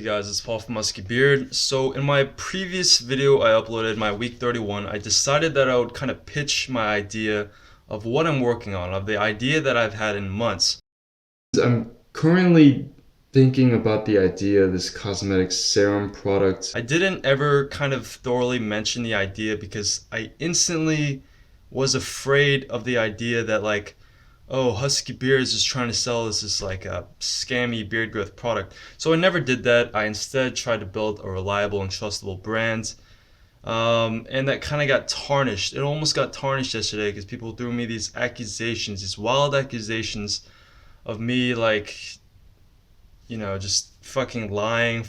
guys, it's Paul from Musky Beard. So in my previous video I uploaded, my week 31, I decided that I would kind of pitch my idea of what I'm working on, of the idea that I've had in months. I'm currently thinking about the idea of this cosmetic serum product. I didn't ever kind of thoroughly mention the idea because I instantly was afraid of the idea that oh, Husky Beards is trying to sell us this like a scammy beard growth product. So I never did that. I instead tried to build a reliable and trustable brand. And that kind of got tarnished. It almost got tarnished yesterday because people threw me these accusations, these wild accusations of me just fucking lying,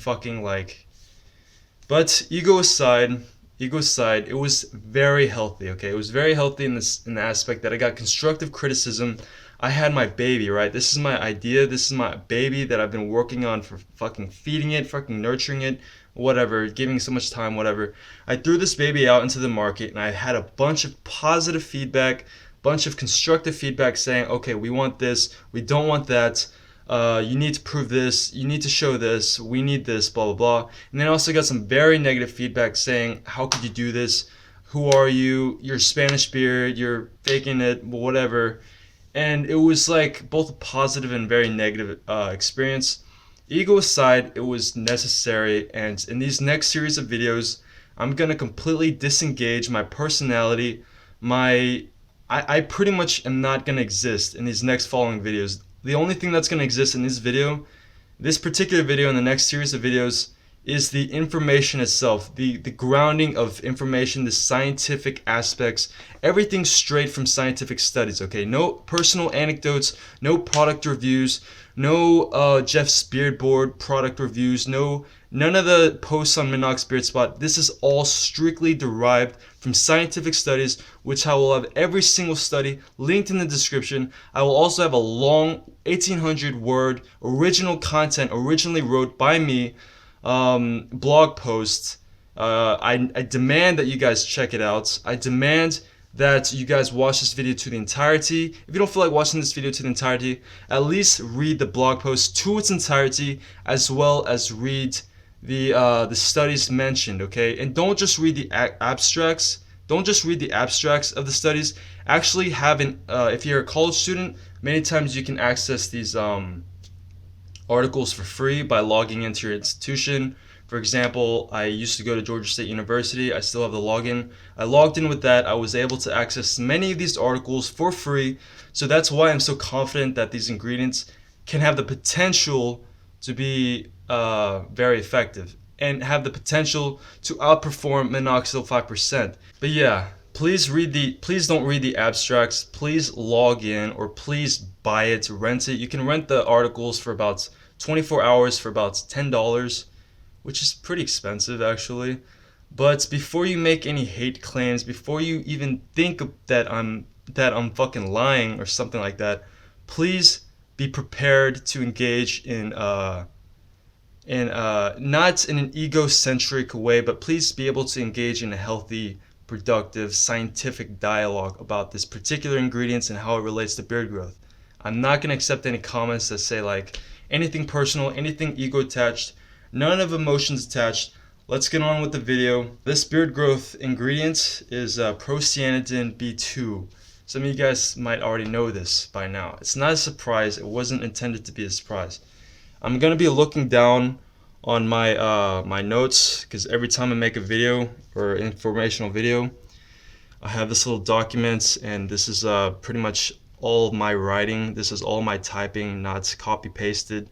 but ego aside, it was very healthy, okay? It was very healthy in the aspect that I got constructive criticism. I had my baby, right? This is my idea. This is my baby that I've been working on for fucking feeding it, fucking nurturing it, whatever, giving so much time, whatever. I threw this baby out into the market and I had a bunch of positive feedback, bunch of constructive feedback saying, okay, we want this, we don't want that. You need to prove this, you need to show this, we need this, blah, blah, blah. And then I also got some very negative feedback saying, how could you do this? Who are you? You're Spanish beard, you're faking it, whatever. And it was like both a positive and very negative experience. Ego aside, it was necessary. And in these next series of videos, I'm going to completely disengage my personality. I pretty much am not going to exist in these next following videos. The only thing that's going to exist in this particular video and the next series of videos, is the information itself, the grounding of information, the scientific aspects, everything straight from scientific studies, okay? No personal anecdotes, no product reviews, no Jeff's Beard Board product reviews, none of the posts on Minoxidil Beard Spot. This is all strictly derived from scientific studies, which I will have every single study linked in the description. I will also have a long 1800 word original content originally wrote by me blog post. I demand that you guys check it out. I demand that you guys watch this video to the entirety. If you don't feel like watching this video to the entirety, at least read the blog post to its entirety, as well as read the studies mentioned, okay? And don't just read the abstracts. Don't just read the abstracts of the studies. Actually have if you're a college student, many times you can access these articles for free by logging into your institution. For example, I used to go to Georgia State University. I still have the login. I logged in with that. I was able to access many of these articles for free. So that's why I'm so confident that these ingredients can have the potential to be very effective and have the potential to outperform minoxidil 5%. But yeah, please don't read the abstracts. Please log in, or please buy it, rent it. You can rent the articles for about 24 hours for about $10, which is pretty expensive actually. But before you make any hate claims, before you even think that I'm fucking lying or something like that, please be prepared to engage in not in an egocentric way, but please be able to engage in a healthy, productive, scientific dialogue about this particular ingredients and how it relates to beard growth. I'm not going to accept any comments that say anything personal, anything ego attached, none of emotions attached. Let's get on with the video. This beard growth ingredient is Procyanidin B-2. Some of you guys might already know this by now. It's not a surprise. It wasn't intended to be a surprise. I'm going to be looking down on my my notes, because every time I make a video or informational video, I have this little document, and this is pretty much all my writing. This is all my typing, not copy pasted.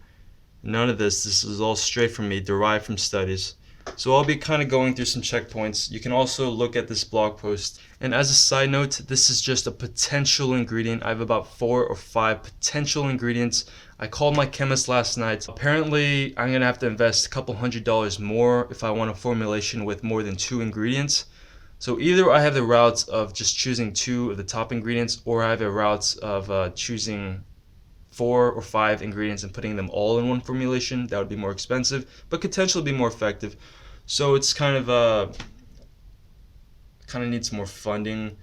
None of this. This is all straight from me, derived from studies. So I'll be kind of going through some checkpoints. You can also look at this blog post. And as a side note, this is just a potential ingredient. I have about 4 or 5 potential ingredients. I called my chemist last night. Apparently, I'm going to have to invest a couple $100 more if I want a formulation with more than 2 ingredients. So either I have the route of just choosing 2 of the top ingredients, or I have a route of choosing 4 or 5 ingredients and putting them all in one formulation. That would be more expensive, but potentially be more effective. So it's kind of needs more funding.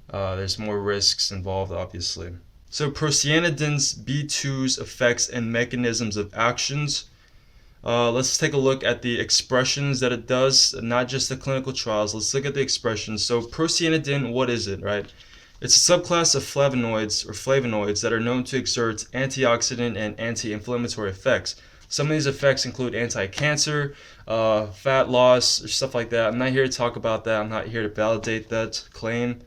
There's more risks involved, obviously. So Procyanidin B-2's effects and mechanisms of actions. Let's take a look at the expressions that it does, not just the clinical trials. Let's look at the expressions. So procyanidin, what is it, right? It's a subclass of flavonoids that are known to exert antioxidant and anti-inflammatory effects. Some of these effects include anti-cancer, fat loss, or stuff like that. I'm not here to talk about that. I'm not here to validate that claim.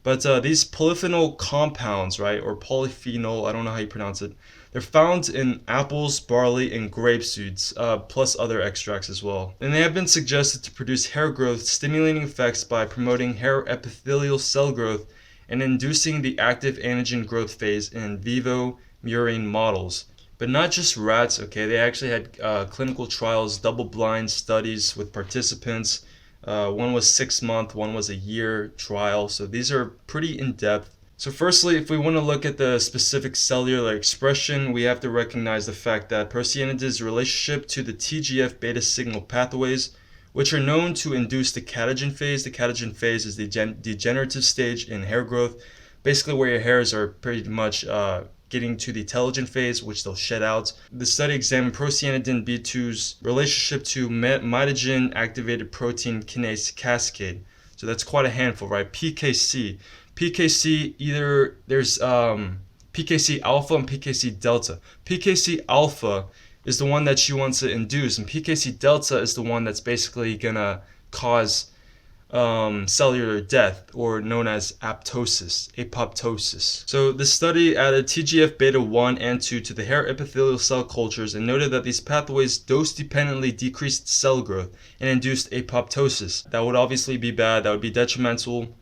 But these polyphenol compounds, right, or polyphenol, I don't know how you pronounce it, they're found in apples, barley, and grape seeds, plus other extracts as well. And they have been suggested to produce hair growth stimulating effects by promoting hair epithelial cell growth and inducing the active anagen growth phase in vivo murine models. But not just rats, okay? They actually had clinical trials, double-blind studies with participants. One was 6 month, one was a year trial. So these are pretty in-depth. So firstly, if we want to look at the specific cellular expression, we have to recognize the fact that procyanidin's relationship to the TGF beta signal pathways, which are known to induce the catagen phase. The catagen phase is the degenerative stage in hair growth, basically where your hairs are pretty much getting to the telogen phase, which they'll shed out. The study examined procyanidin B2's relationship to mitogen activated protein kinase cascade. So that's quite a handful, right? PKC. PKC, either there's PKC alpha and PKC delta. PKC alpha is the one that you want to induce, and PKC delta is the one that's basically gonna cause cellular death, or known as apoptosis. So the study added TGF beta 1 and 2 to the hair epithelial cell cultures and noted that these pathways dose-dependently decreased cell growth and induced apoptosis. That would obviously be bad, that would be detrimental.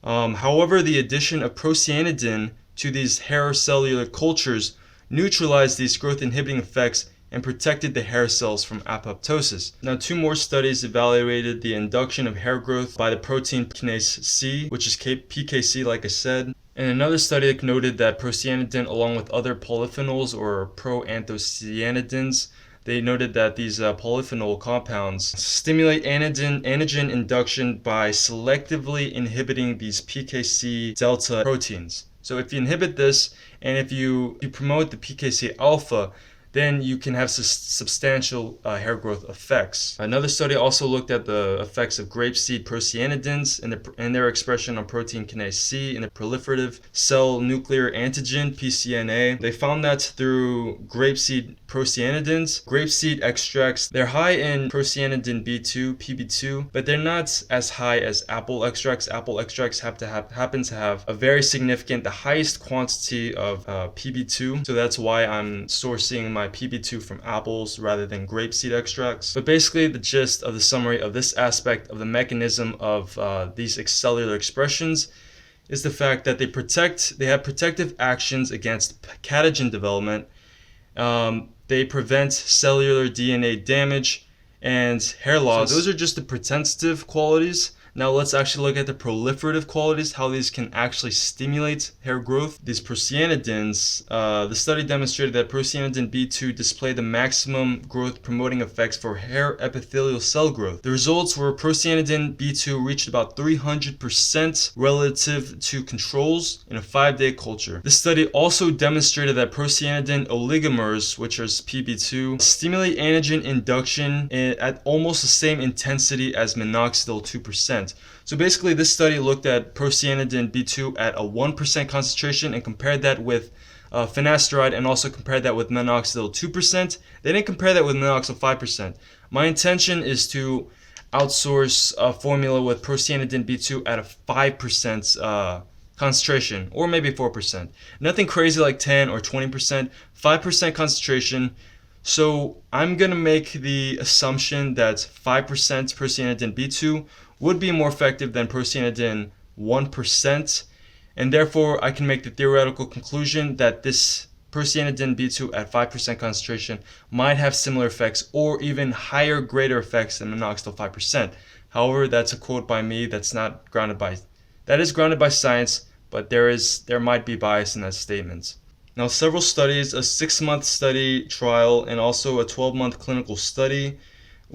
However, the addition of procyanidin to these hair cellular cultures neutralized these growth inhibiting effects and protected the hair cells from apoptosis. Now, 2 more studies evaluated the induction of hair growth by the protein kinase C, which is PKC like I said. And another study noted that procyanidin, along with other polyphenols or proanthocyanidins, they noted that these polyphenol compounds stimulate anagen induction by selectively inhibiting these PKC delta proteins. So if you inhibit this, and if you promote the PKC alpha, then you can have substantial hair growth effects. Another study also looked at the effects of grapeseed procyanidins and their expression on protein kinase C and the proliferative cell nuclear antigen, PCNA. They found that through grapeseed procyanidins, grapeseed extracts, they're high in procyanidin B-2, PB2, but they're not as high as apple extracts. Apple extracts happen to have a very significant, the highest quantity of PB2, so that's why I'm sourcing my PB2 from apples rather than grapeseed extracts. But basically, the gist of the summary of this aspect of the mechanism of these cellular expressions is the fact that they have protective actions against catagen development. They prevent cellular DNA damage and hair loss. So those are just the protective qualities. Now let's actually look at the proliferative qualities, how these can actually stimulate hair growth. These procyanidins, the study demonstrated that procyanidin B2 displayed the maximum growth promoting effects for hair epithelial cell growth. The results were procyanidin B2 reached about 300% relative to controls in a 5-day culture. This study also demonstrated that procyanidin oligomers, which is PB2, stimulate anagen induction at almost the same intensity as minoxidil 2%. So basically, this study looked at procyanidin B2 at a 1% concentration and compared that with finasteride, and also compared that with minoxidil 2%. They didn't compare that with minoxidil 5%. My intention is to outsource a formula with procyanidin B2 at a 5% concentration, or maybe 4%. Nothing crazy like 10 or 20%, 5% concentration. So I'm going to make the assumption that 5% procyanidin B2 would be more effective than procyanidin 1%, and therefore I can make the theoretical conclusion that this procyanidin B2 at 5% concentration might have similar effects or even higher, greater effects than minoxidil 5%. However, that's a quote by me that is grounded by science, but there might be bias in that statement. Now, several studies, a 6-month study trial and also a 12-month clinical study,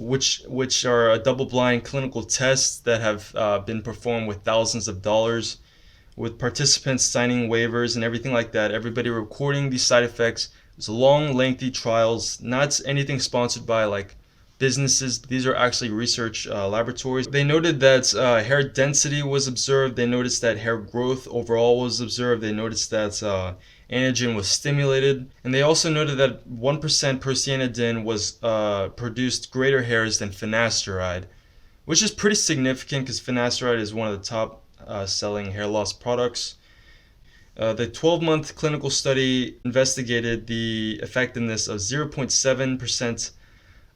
which are a double-blind clinical tests that have been performed with thousands of dollars, with participants signing waivers and everything like that, everybody recording these side effects, It's long, lengthy trials, not anything sponsored by like businesses. These are actually research laboratories. They noted that hair density was observed. They noticed that hair growth overall was observed. They noticed that anagen was stimulated. And they also noted that 1% procyanidin was produced greater hairs than finasteride, which is pretty significant because finasteride is one of the top selling hair loss products. The 12-month clinical study investigated the effectiveness of 0.7%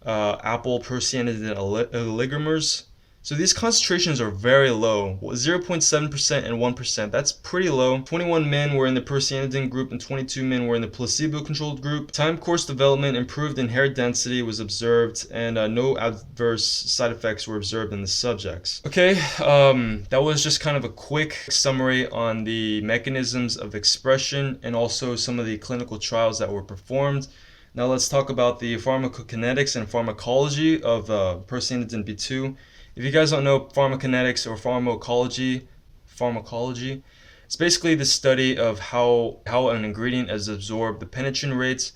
apple procyanidin oligomers. So these concentrations are very low, 0.7% and 1%. That's pretty low. 21 men were in the procyanidin group and 22 men were in the placebo-controlled group. Time course development improved and hair density was observed, and no adverse side effects were observed in the subjects. Okay, that was just kind of a quick summary on the mechanisms of expression and also some of the clinical trials that were performed. Now let's talk about the pharmacokinetics and pharmacology of Procyanidin B-2. If you guys don't know pharmacokinetics or pharmacology, it's basically the study of how an ingredient is absorbed, the penetration rates,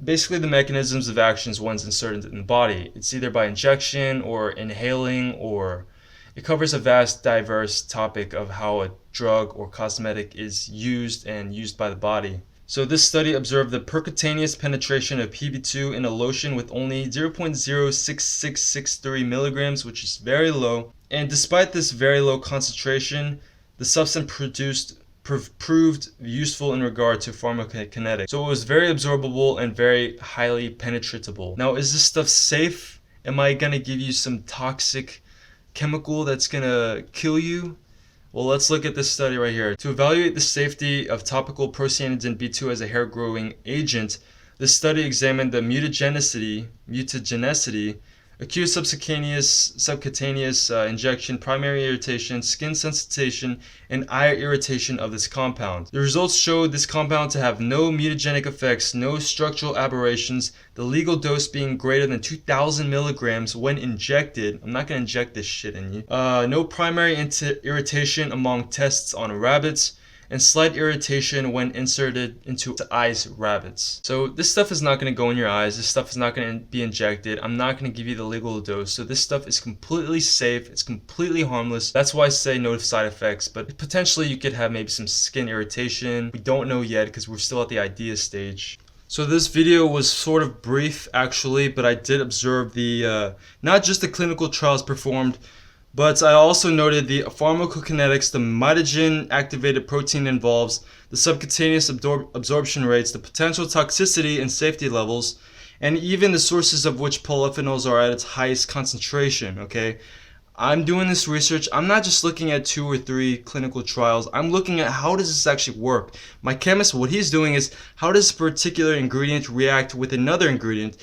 basically the mechanisms of actions once inserted in the body. It's either by injection or inhaling, or it covers a vast, diverse topic of how a drug or cosmetic is used and used by the body. So this study observed the percutaneous penetration of PB2 in a lotion with only 0.06663 milligrams, which is very low. And despite this very low concentration, the substance proved useful in regard to pharmacokinetics. So it was very absorbable and very highly penetratable. Now, is this stuff safe? Am I gonna give you some toxic chemical that's gonna kill you? Well, let's look at this study right here. To evaluate the safety of topical Procyanidin B-2 as a hair growing agent, this study examined the mutagenicity, acute subcutaneous injection, primary irritation, skin sensitization, and eye irritation of this compound. The results showed this compound to have no mutagenic effects, no structural aberrations, the legal dose being greater than 2,000 milligrams when injected. I'm not going to inject this shit in you. No primary irritation among tests on rabbits, and slight irritation when inserted into eyes rabbits. So this stuff is not going to go in your eyes. This stuff is not going to be injected. I'm not going to give you the legal dose. So this stuff is completely safe. It's completely harmless. That's why I say no side effects. But potentially you could have maybe some skin irritation. We don't know yet because we're still at the idea stage. So this video was sort of brief actually, but I did observe the not just the clinical trials performed, but I also noted the pharmacokinetics, the mitogen activated protein involves, the subcutaneous absorption rates, the potential toxicity and safety levels, and even the sources of which polyphenols are at its highest concentration, okay? I'm doing this research. I'm not just looking at 2 or 3 clinical trials. I'm looking at how does this actually work. My chemist, what he's doing is how does a particular ingredient react with another ingredient?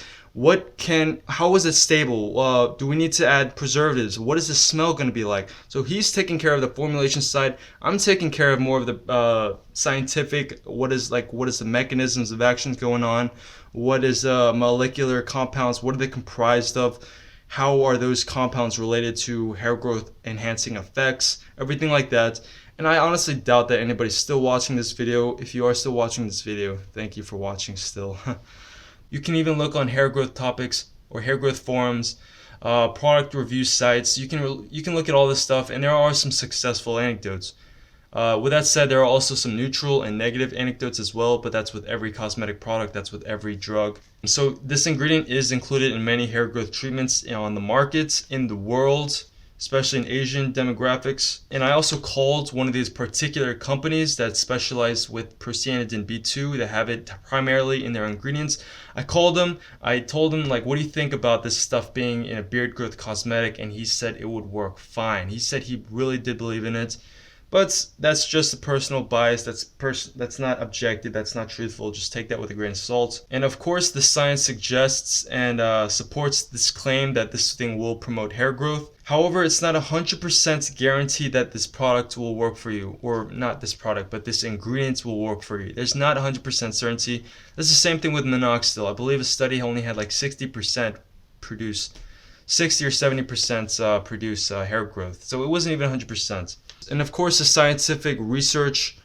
How is it stable? Do we need to add preservatives? What is the smell going to be like? So he's taking care of the formulation side. I'm taking care of more of the scientific. What is the mechanisms of actions going on? What is molecular compounds? What are they comprised of? How are those compounds related to hair growth enhancing effects? Everything like that. And I honestly doubt that anybody's still watching this video. If you are still watching this video, thank you for watching still. You can even look on hair growth topics or hair growth forums, product review sites. You can look at all this stuff, and there are some successful anecdotes. With that said, there are also some neutral and negative anecdotes as well, but that's with every cosmetic product, that's with every drug. So this ingredient is included in many hair growth treatments on the market in the world, especially in Asian demographics. And I also called one of these particular companies that specialize with Procyanidin B-2 that have it primarily in their ingredients. I called them, I told him like, what do you think about this stuff being in a beard growth cosmetic? And he said it would work fine. He said he really did believe in it. But that's just a personal bias. That's not objective. That's not truthful. Just take that with a grain of salt. And of course, the science suggests and supports this claim that this thing will promote hair growth. However, it's not 100% guarantee that this product will work for you, or not this product, but this ingredient will work for you. There's not 100% certainty. That's the same thing with Minoxidil. I believe a study only had like 60% produce, 60 or 70% produce hair growth. So it wasn't even 100%. And of course, the scientific research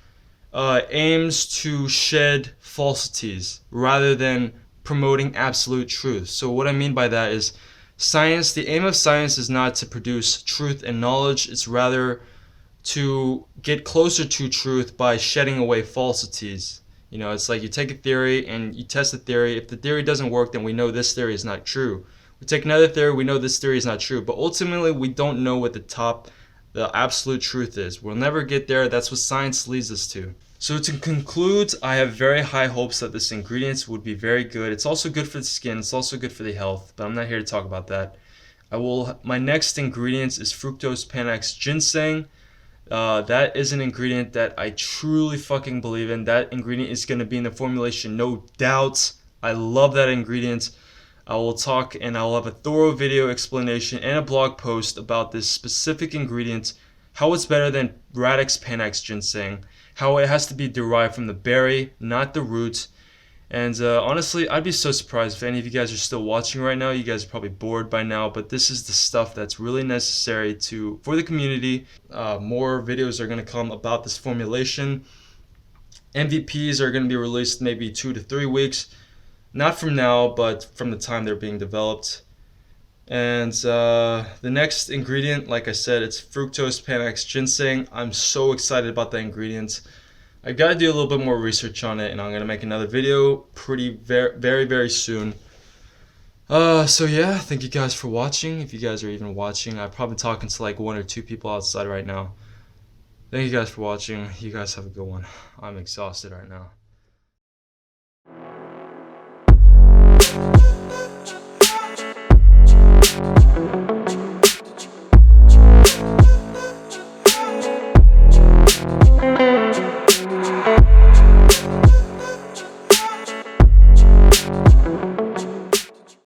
aims to shed falsities rather than promoting absolute truth. So what I mean by that is science, the aim of science is not to produce truth and knowledge, it's rather to get closer to truth by shedding away falsities. You know, it's like you take a theory and you test the theory. If the theory doesn't work, then we know this theory is not true. We take another theory, we know this theory is not true. But ultimately, we don't know what the absolute truth is. We'll never get there. That's what science leads us to. So to conclude, I have very high hopes that this ingredient would be very good. It's also good for the skin. It's also good for the health. But I'm not here to talk about that. My next ingredient is fructose panax ginseng. That is an ingredient that I truly fucking believe in. That ingredient is going to be in the formulation, no doubt. I love that ingredient. I will talk and I'll have a thorough video explanation and a blog post about this specific ingredient, how it's better than Radix Panax ginseng, how it has to be derived from the berry, not the root. And honestly, I'd be so surprised if any of you guys are still watching right now. You guys are probably bored by now, but this is the stuff that's really necessary for the community. More videos are going to come about this formulation. MVPs are going to be released maybe 2 to 3 weeks. Not from now, but from the time they're being developed. And the next ingredient, like I said, it's fructose panax ginseng. I'm so excited about that ingredient. I've got to do a little bit more research on it, and I'm going to make another video very soon. So yeah, thank you guys for watching. If you guys are even watching, I'm probably talking to like 1 or 2 people outside right now. Thank you guys for watching. You guys have a good one. I'm exhausted right now.